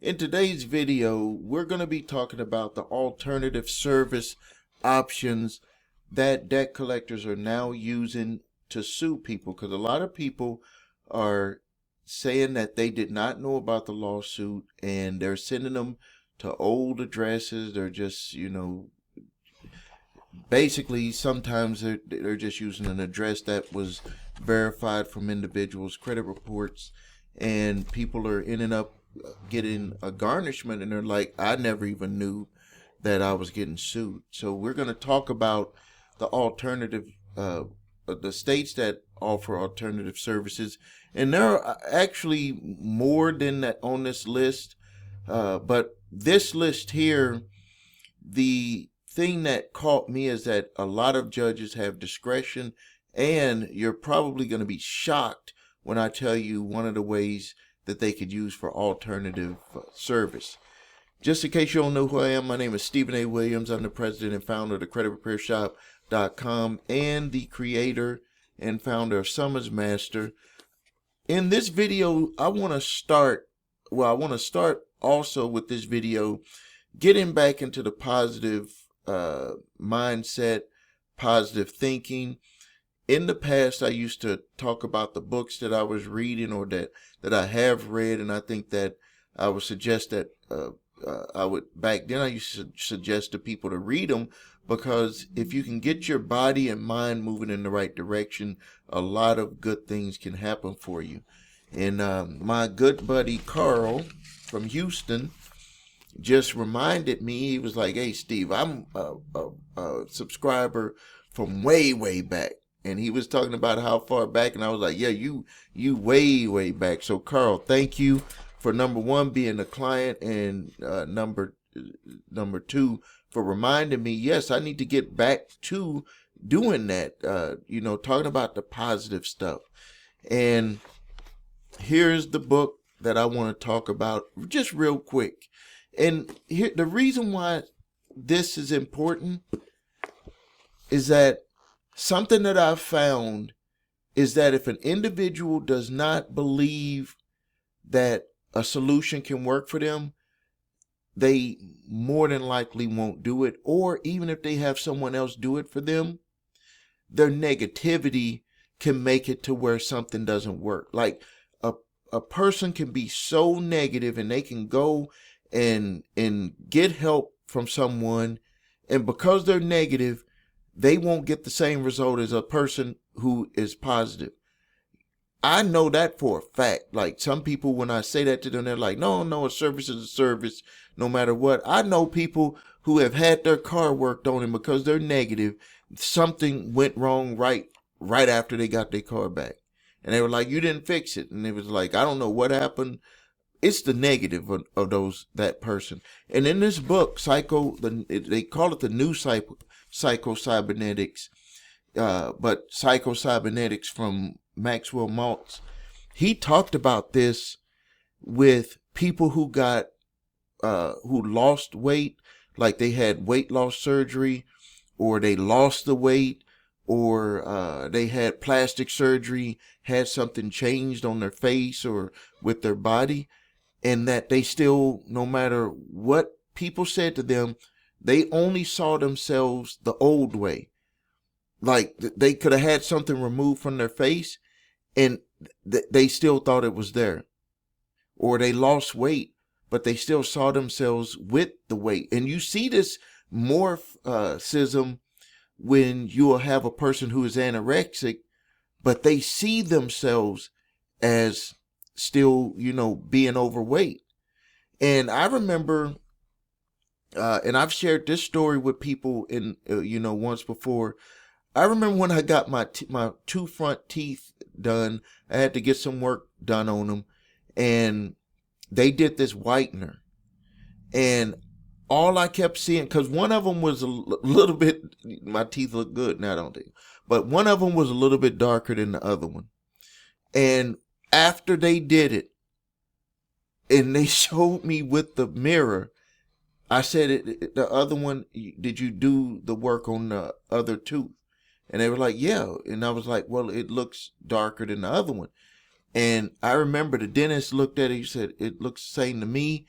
In today's video, we're going to be talking about the alternative service options that debt collectors are now using to sue people, because a lot of people are saying that they did not know about the lawsuit and they're sending them to old addresses. They're just, basically sometimes they're just using an address that was verified from individuals' credit reports, and people are ending up getting a garnishment, and they're like, I never even knew that I was getting sued. So we're going to talk about the alternative, the states that offer alternative services, and there are actually more than that on this list. But this list here, the thing that caught me is that a lot of judges have discretion, and you're probably going to be shocked when I tell you one of the ways that they could use for alternative service. Just in case you don't know who I am, my name is Stephen A. Williams. I'm the president and founder of the creditrepairshop.com and the creator and founder of Summers Master. In this video, I want to start also with this video getting back into the positive mindset, positive thinking. In the past, I used to talk about the books that I was reading or that I have read, and I think that I would suggest that back then I used to suggest to people to read them, because if you can get your body and mind moving in the right direction, a lot of good things can happen for you. And my good buddy Carl from Houston just reminded me. He was like, hey Steve, I'm a subscriber from way back, and he was talking about how far back, and I was like, yeah, you way back. So Carl, thank you for number one, being a client, and number two, for reminding me, yes, I need to get back to doing that, talking about the positive stuff. And here's the book that I want to talk about just real quick. And here, the reason why this is important is that something that I've found is that if an individual does not believe that a solution can work for them, they more than likely won't do it. Or even if they have someone else do it for them, their negativity can make it to where something doesn't work. Like a person can be so negative, and they can go and get help from someone, and because they're negative, they won't get the same result as a person who is positive. I know that for a fact. Like, some people, when I say that to them, they're like, no, a service is a service no matter what. I know people who have had their car worked on, and because they're negative, something went wrong right after they got their car back. And they were like, you didn't fix it. And it was like, I don't know what happened. It's the negative of that person. And in this book, they call it the new psycho-cybernetics, but psycho-cybernetics from Maxwell Maltz. He talked about this with people who lost weight, like they had weight loss surgery, or they lost the weight, or they had plastic surgery, had something changed on their face or with their body, and that they still, no matter what people said to them, they only saw themselves the old way. Like, they could have had something removed from their face, and they still thought it was there. Or they lost weight, but they still saw themselves with the weight. And you see this morphism when you will have a person who is anorexic, but they see themselves as still, being overweight. And I remember, and I've shared this story with people once before. I remember when I got my two front teeth done, I had to get some work done on them, and they did this whitener. And all I kept seeing, because one of them was a little bit, my teeth look good now, don't they? But one of them was a little bit darker than the other one. And after they did it, and they showed me with the mirror, I said, the other one, did you do the work on the other tooth? And they were like, yeah. And I was like, well, it looks darker than the other one. And I remember the dentist looked at it, he said, it looks the same to me.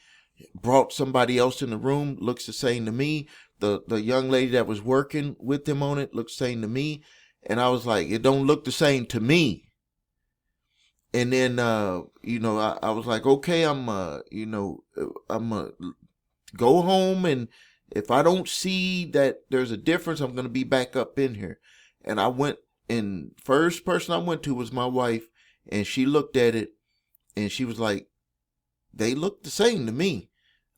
brought somebody else in the room, looks the same to me. The young lady that was working with them on it looks the same to me. And I was like, it don't look the same to me. And then, I was like, okay, I'm go home, and if I don't see that there's a difference, I'm going to be back up in here. And I went, and first person I went to was my wife, and she looked at it, and she was like, they look the same to me.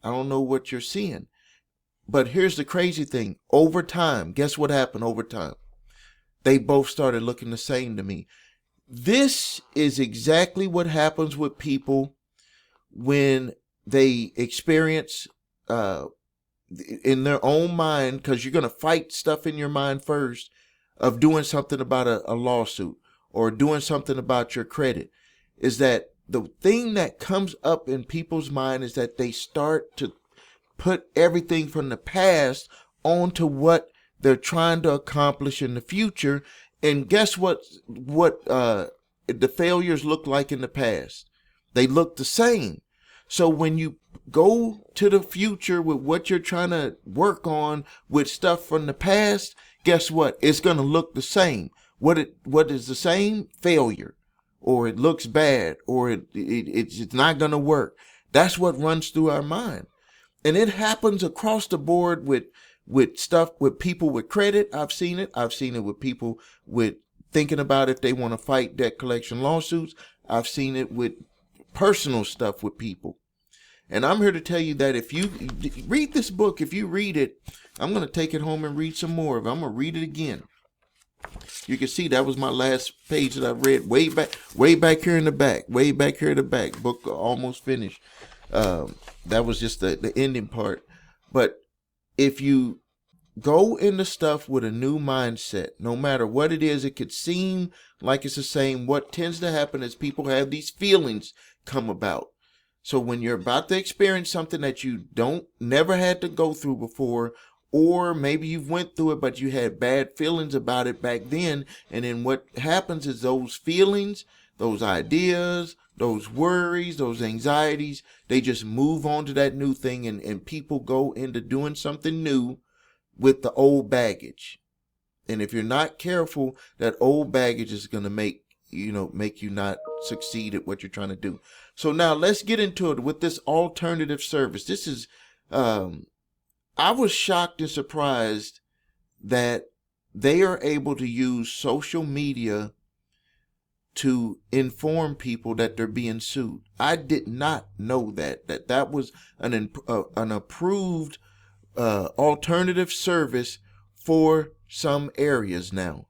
I don't know what you're seeing. But here's the crazy thing. Over time, guess what happened over time? They both started looking the same to me. This is exactly what happens with people when they experience in their own mind, because you're going to fight stuff in your mind first of doing something about a lawsuit or doing something about your credit, is that the thing that comes up in people's mind is that they start to put everything from the past onto what they're trying to accomplish in the future. And guess what the failures look like in the past? They look the same. So when you go to the future with what you're trying to work on with stuff from the past, guess what? It's going to look the same. What is the same? Failure, or it looks bad, or it's not going to work. That's what runs through our mind. And it happens across the board with stuff, with people with credit. I've seen it. I've seen it with people with thinking about if they want to fight debt collection lawsuits. I've seen it with personal stuff with people. And I'm here to tell you that if you read this book, if you read it, I'm going to take it home and read some more of it. I'm going to read it again. You can see that was my last page that I read way back here in the back, book almost finished. That was just the ending part. But if you go into stuff with a new mindset, no matter what it is, it could seem like it's the same. What tends to happen is people have these feelings come about. So when you're about to experience something that you never had to go through before, or maybe you went through it, but you had bad feelings about it back then. And then what happens is those feelings, those ideas, those worries, those anxieties, they just move on to that new thing. And people go into doing something new with the old baggage. And if you're not careful, that old baggage is going to make you not succeed at what you're trying to do. So now let's get into it with this alternative service. This is, I was shocked and surprised that they are able to use social media to inform people that they're being sued. I did not know that was an approved alternative service for some areas now.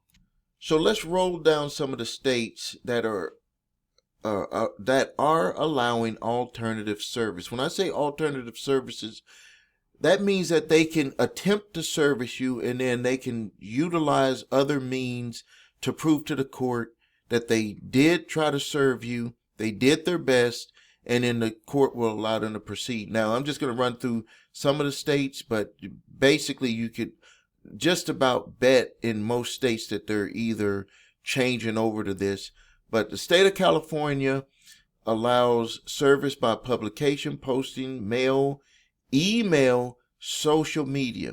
So let's roll down some of the states that are allowing alternative service. When I say alternative services, that means that they can attempt to service you, and then they can utilize other means to prove to the court that they did try to serve you, they did their best, and then the court will allow them to proceed. Now, I'm just going to run through some of the states, but basically you could just about bet in most states that they're either changing over to this. But the state of California allows service by publication, posting, mail, email, social media.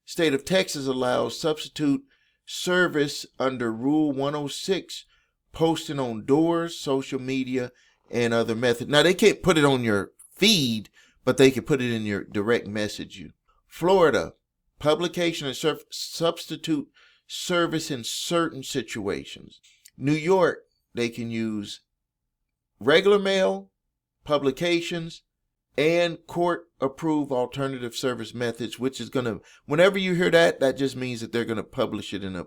State of Texas allows substitute service under Rule 106, posting on doors, social media, and other methods. Now, they can't put it on your feed, but they can put it in your direct message you. Florida, publication and substitute service in certain situations. New York, they can use regular mail, publications, and court-approved alternative service methods, which is going to, whenever you hear that, that just means that they're going to publish it in a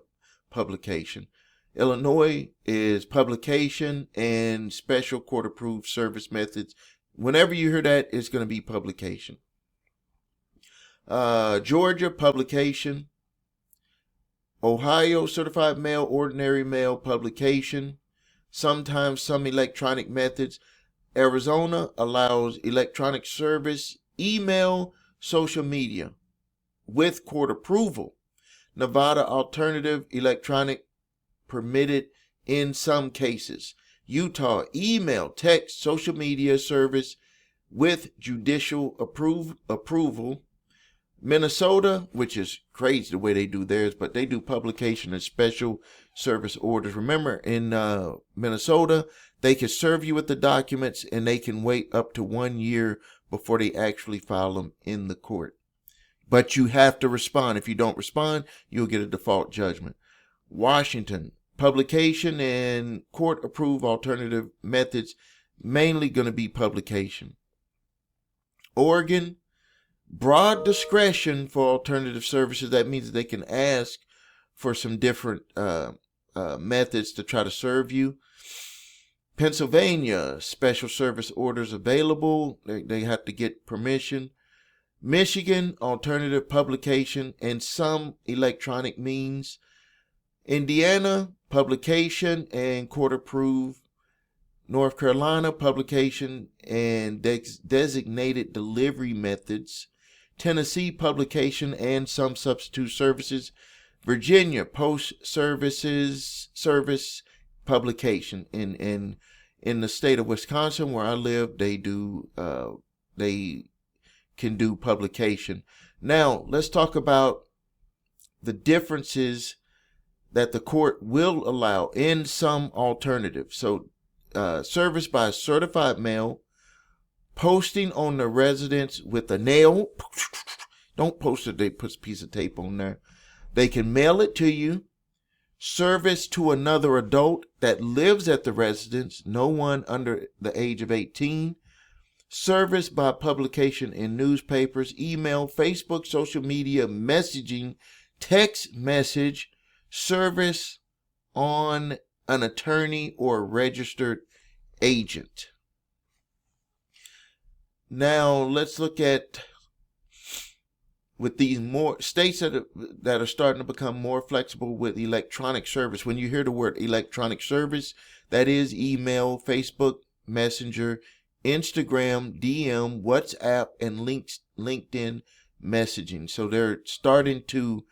publication. Illinois is publication and special court-approved service methods. Whenever you hear that, it's going to be publication. Georgia, publication. Ohio, certified mail, ordinary mail, publication. Sometimes some electronic methods. Arizona allows electronic service, email, social media with court approval. Nevada, alternative electronic permitted in some cases. Utah, email, text, social media service with judicial approval. Minnesota, which is crazy the way they do theirs, but they do publication and special service orders. Remember, in Minnesota, they can serve you with the documents and they can wait up to 1 year before they actually file them in the court. But you have to respond. If you don't respond, you'll get a default judgment. Washington, publication and court-approved alternative methods, mainly going to be publication. Oregon, broad discretion for alternative services. That means they can ask for some different methods to try to serve you. Pennsylvania, special service orders available. They have to get permission. Michigan, alternative publication and some electronic means. Indiana, publication and court approved. North Carolina, publication and designated delivery methods. Tennessee, publication and some substitute services. Virginia, post service publication. In the state of Wisconsin, where I live, they can do publication. Now, let's talk about the differences that the court will allow in some alternatives. So, service by certified mail, posting on the residence with a nail. Don't post it, they put a piece of tape on there. They can mail it to you. Service to another adult that lives at the residence, no one under the age of 18. Service by publication in newspapers, email, Facebook, social media, messaging, text message, service on an attorney or registered agent. Now let's look at with these more states that are starting to become more flexible with electronic service. When you hear the word electronic service, that is email, Facebook, Messenger, Instagram, DM, WhatsApp, and LinkedIn messaging. So they're starting to,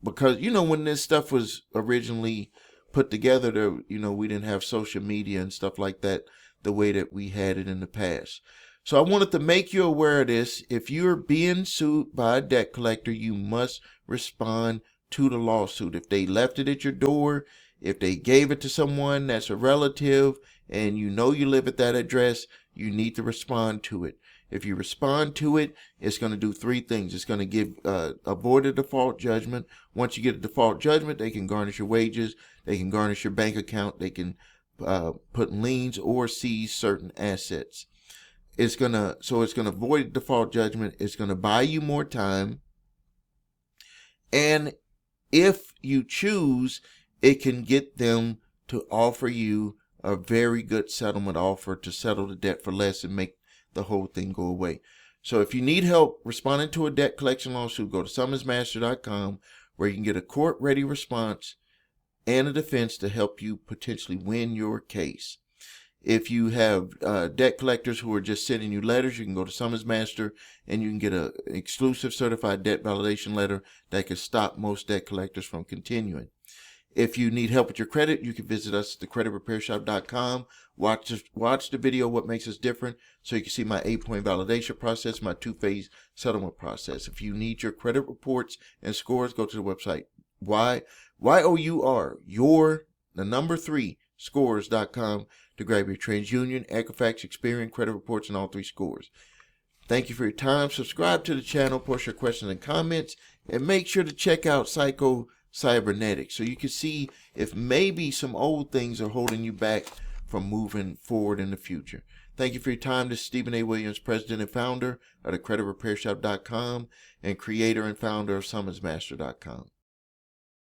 because, when this stuff was originally put together, we didn't have social media and stuff like that the way that we had it in the past. So I wanted to make you aware of this. If you're being sued by a debt collector, you must respond to the lawsuit. If they left it at your door, if they gave it to someone that's a relative, and you live at that address, you need to respond to it. If you respond to it, it's going to do three things. It's going to give avoid a default judgment. Once you get a default judgment, they can garnish your wages. They can garnish your bank account. They can put liens or seize certain assets. It's going to avoid default judgment. It's going to buy you more time. And if you choose, it can get them to offer you a very good settlement offer to settle the debt for less and make the whole thing go away. So if you need help responding to a debt collection lawsuit, go to summonsmaster.com, where you can get a court-ready response and a defense to help you potentially win your case. If you have debt collectors who are just sending you letters, you can go to Summons Master and you can get an exclusive certified debt validation letter that can stop most debt collectors from continuing. If you need help with your credit, you can visit us at thecreditrepairshop.com. Watch the video, What Makes Us Different, so you can see my 8-point validation process, my 2-phase settlement process. If you need your credit reports and scores, go to the website scores.com to grab your TransUnion, Equifax, Experian credit reports and all 3 scores. Thank you for your time. Subscribe to the channel, post your questions and comments, and make sure to check out Cybernetics so you can see if maybe some old things are holding you back from moving forward in the future. Thank you for your time. This is Stephen A. Williams, president and founder of thecreditrepairshop.com and creator and founder of summonsmaster.com.